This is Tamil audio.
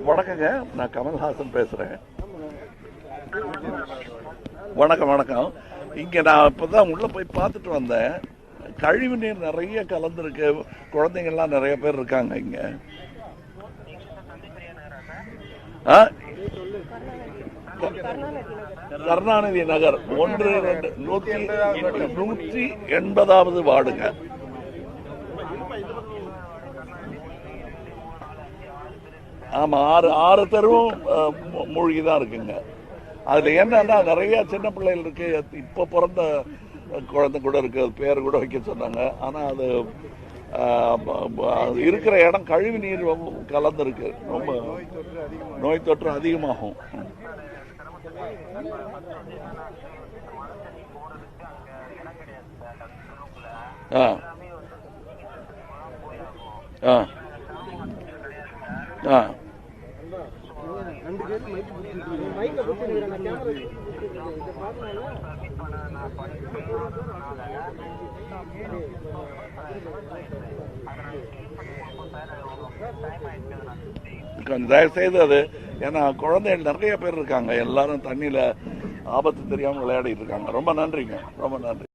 வணக்கங்க, நான் கமல்ஹாசன் பேசுறேன். வணக்கம் வணக்கம். இங்க நான் இப்பதான் உள்ள போய் பார்த்துட்டு வந்தேன். கழிவு நீர் நிறைய கலந்துருக்கு. குழந்தைங்கள்லாம் நிறைய பேர் இருக்காங்க இங்க. கருணாநிதி நகர் 180வது வார்டுங்க. ஆமா, ஆறு தெருவும் மூழ்கிதான் இருக்குங்க. அதுல என்னன்னா நிறைய சின்ன பிள்ளைகள் இருக்கு. இப்ப பிறந்த குழந்தை கூட இருக்கு. அது பேர் கூட வைக்க சொன்னாங்க. ஆனா அது இருக்கிற இடம் கழிவு நீர் கலந்துருக்கு. ரொம்ப நோய் தொற்று அதிகமாகும். ஆ ஆ ஆ கொஞ்சம் தயவு செய்து அது, ஏன்னா குழந்தைகள் நிறைய பேர் இருக்காங்க. எல்லாரும் தண்ணியில ஆபத்து தெரியாமல் விளையாடிட்டு இருக்காங்க. ரொம்ப நன்றிங்க, ரொம்ப நன்றி.